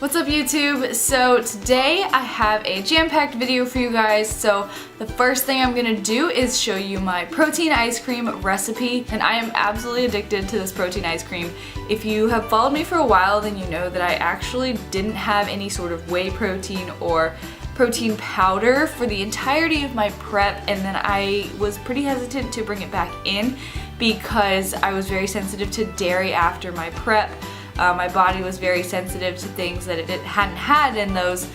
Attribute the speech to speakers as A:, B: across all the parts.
A: What's up YouTube? So today I have a jam-packed video for you guys. So the first thing I'm gonna do is show you my protein ice cream recipe, and I am absolutely addicted to this protein ice cream. If you have followed me for a while, then you know that I actually didn't have any sort of whey protein or protein powder for the entirety of my prep, and then I was pretty hesitant to bring it back in because I was very sensitive to dairy after my prep. My body was very sensitive to things that it hadn't had in those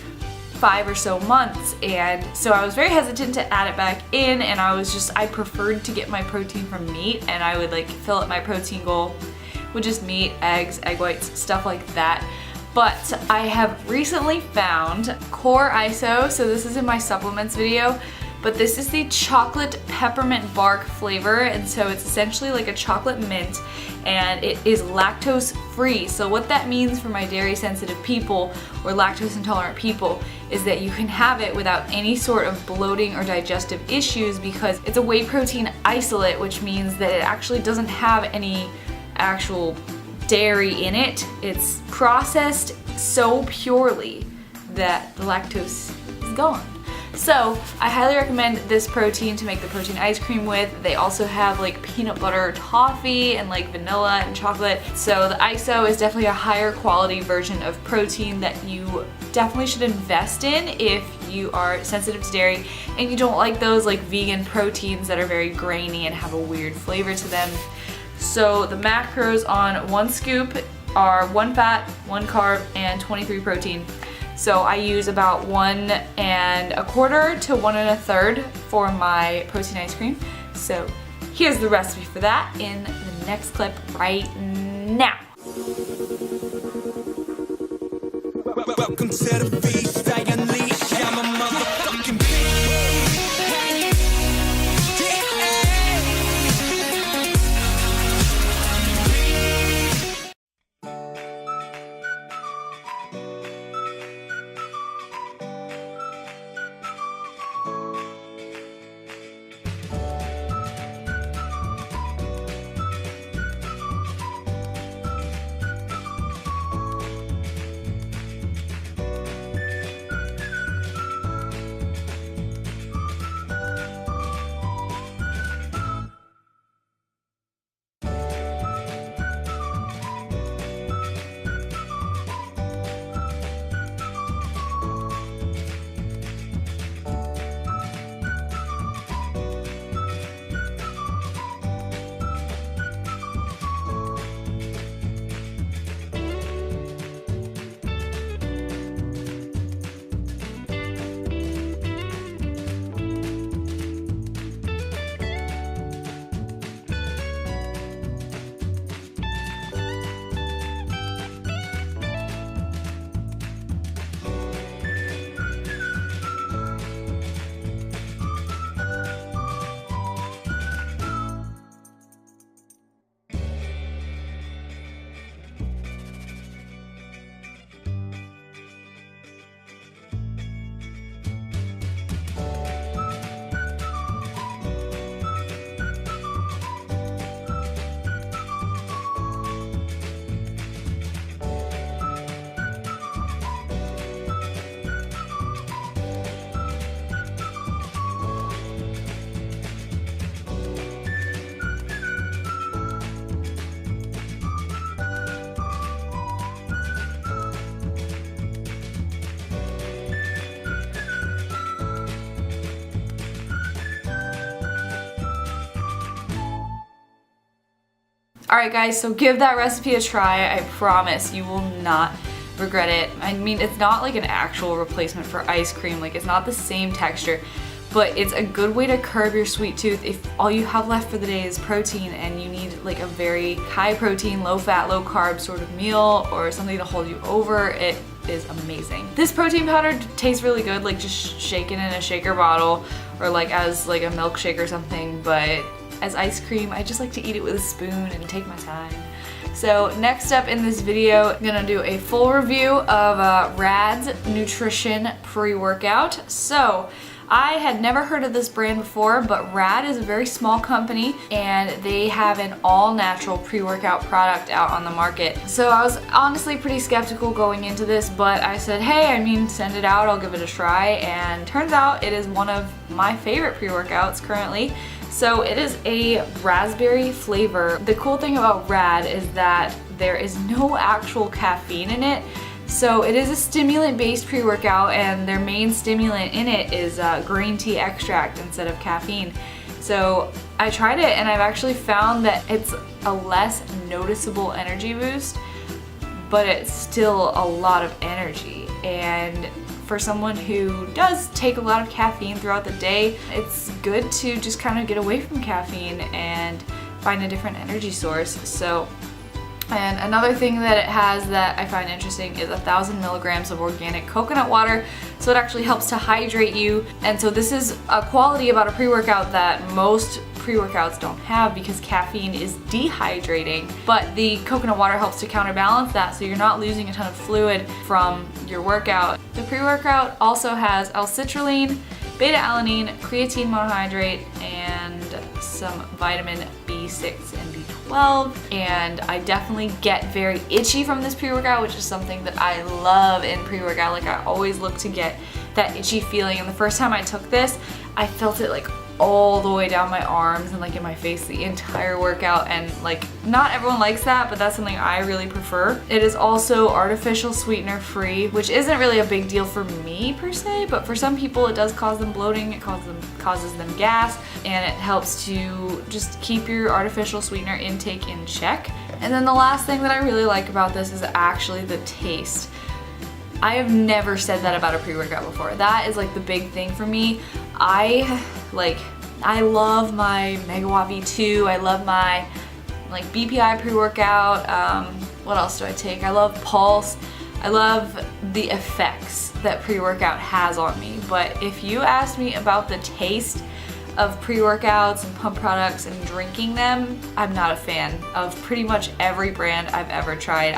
A: 5 or so months, and so I was very hesitant to add it back in, and I preferred to get my protein from meat, and I would like fill up my protein goal with just meat, eggs, egg whites, stuff like that. But I have recently found Core ISO, so this is in my supplements video, but this is the chocolate peppermint bark flavor, and so it's essentially like a chocolate mint, and it is lactose free. So what that means for my dairy sensitive people or lactose intolerant people is that you can have it without any sort of bloating or digestive issues, because it's a whey protein isolate, which means that it actually doesn't have any actual dairy in it. It's processed so purely that the lactose is gone. So I highly recommend this protein to make the protein ice cream with. They also have like peanut butter toffee and like vanilla and chocolate. So the ISO is definitely a higher quality version of protein that you definitely should invest in if you are sensitive to dairy and you don't like those like vegan proteins that are very grainy and have a weird flavor to them. So the macros on one scoop are 1 fat, 1 carb, and 23 protein. So I use about 1 1/4 to 1 1/3 for my protein ice cream. So here's the recipe for that in the next clip right now. Welcome to the beast, I unleash, I'm a motherfucking beast. Alright guys, so give that recipe a try. I promise you will not regret it. I mean, it's not like an actual replacement for ice cream, like it's not the same texture, but it's a good way to curb your sweet tooth if all you have left for the day is protein and you need like a very high protein, low fat, low carb sort of meal or something to hold you over. It is amazing. This protein powder tastes really good, like just shaken in a shaker bottle or like as like a milkshake or something, but as ice cream, I just like to eat it with a spoon and take my time. So next up in this video, I'm gonna do a full review of Rad's Nutrition pre-workout. So I had never heard of this brand before, but Rad is a very small company and they have an all-natural pre-workout product out on the market. So I was honestly pretty skeptical going into this, but I said, hey, I mean, send it out, I'll give it a try, and turns out it is one of my favorite pre-workouts currently. So it is a raspberry flavor. The cool thing about Rad is that there is no actual caffeine in it. So it is a stimulant-based pre-workout, and their main stimulant in it is green tea extract instead of caffeine. So I tried it and I've actually found that it's a less noticeable energy boost, but it's still a lot of energy. And for someone who does take a lot of caffeine throughout the day, it's good to just kind of get away from caffeine and find a different energy source. And another thing that it has that I find interesting is 1,000 milligrams of organic coconut water. So it actually helps to hydrate you. And so this is a quality about a pre-workout that most pre-workouts don't have, because caffeine is dehydrating. But the coconut water helps to counterbalance that, so you're not losing a ton of fluid from your workout. The pre-workout also has L-citrulline, beta-alanine, creatine monohydrate, and some vitamin B6 and B12. And I definitely get very itchy from this pre-workout, which is something that I love in pre-workout. Like, I always look to get that itchy feeling, and the first time I took this, I felt it like all the way down my arms and like in my face the entire workout, and like not everyone likes that, but that's something I really prefer. It is also artificial sweetener free, which isn't really a big deal for me per se, but for some people it does cause them bloating, it causes them gas, and it helps to just keep your artificial sweetener intake in check. And then the last thing that I really like about this is actually the taste. I have never said that about a pre-workout before. That is like the big thing for me. I love my Megawatt V2. I love my like BPI pre-workout. What else do I take? I love Pulse. I love the effects that pre-workout has on me. But if you ask me about the taste of pre-workouts and pump products and drinking them, I'm not a fan of pretty much every brand I've ever tried.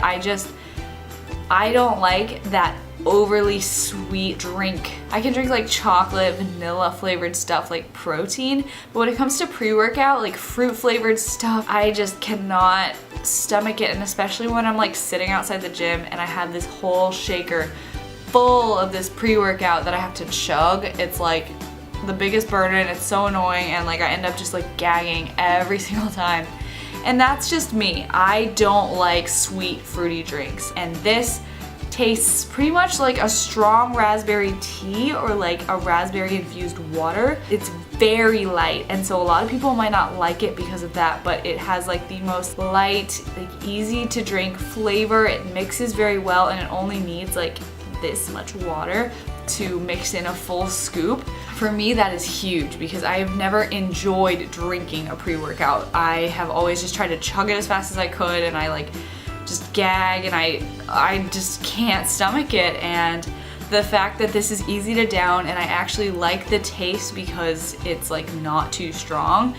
A: I don't like that overly sweet drink. I can drink like chocolate, vanilla flavored stuff like protein, but when it comes to pre-workout, like fruit flavored stuff, I just cannot stomach it. And especially when I'm like sitting outside the gym and I have this whole shaker full of this pre-workout that I have to chug, it's like the biggest burden. It's so annoying, and like I end up just like gagging every single time. And that's just me. I don't like sweet fruity drinks, and this tastes pretty much like a strong raspberry tea or like a raspberry infused water. It's very light, and so a lot of people might not like it because of that, but it has like the most light, like easy to drink flavor. It mixes very well, and it only needs like this much water to mix in a full scoop. For me, that is huge because I have never enjoyed drinking a pre-workout. I have always just tried to chug it as fast as I could, and I like just gag, and I just can't stomach it. And the fact that this is easy to down and I actually like the taste because it's like not too strong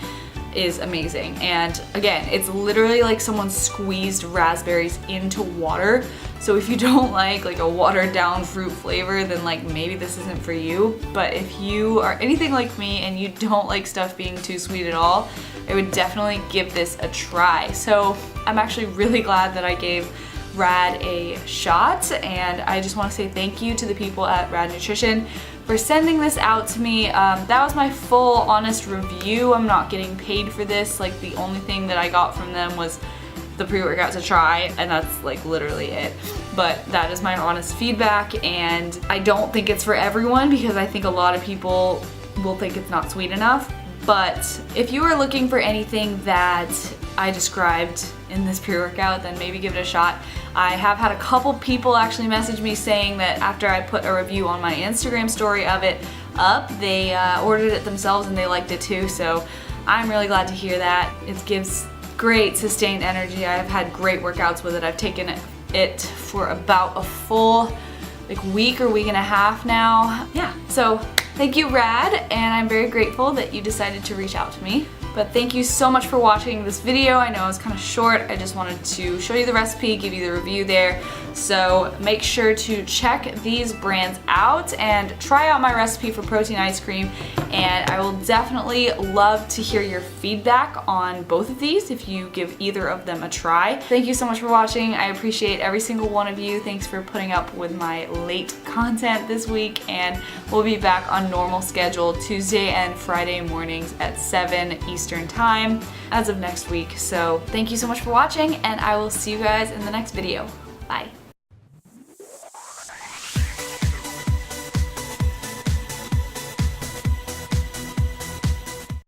A: is amazing. And again, it's literally like someone squeezed raspberries into water. So if you don't like a watered down fruit flavor, then like maybe this isn't for you. But if you are anything like me and you don't like stuff being too sweet at all, I would definitely give this a try. So I'm actually really glad that I gave Rad a shot, and I just want to say thank you to the people at Rad Nutrition for sending this out to me. That was my full honest review. I'm not getting paid for this. Like, the only thing that I got from them was the pre-workout to try, and that's like literally it. But that is my honest feedback, and I don't think it's for everyone because I think a lot of people will think it's not sweet enough. But if you are looking for anything that I described in this pre-workout, then maybe give it a shot. I have had a couple people actually message me saying that after I put a review on my Instagram story of it up, they ordered it themselves and they liked it too. So I'm really glad to hear that. It gives great sustained energy. I've had great workouts with it. I've taken it for about a full week or week and a half now. Yeah, so thank you, Rad, and I'm very grateful that you decided to reach out to me. But thank you so much for watching this video. I know it was kind of short. I just wanted to show you the recipe, give you the review there. So make sure to check these brands out and try out my recipe for protein ice cream. And I will definitely love to hear your feedback on both of these if you give either of them a try. Thank you so much for watching. I appreciate every single one of you. Thanks for putting up with my late content this week, and we'll be back on normal schedule Tuesday and Friday mornings at 7 Eastern time as of next week. So thank you so much for watching, and I will see you guys in the next video. Bye.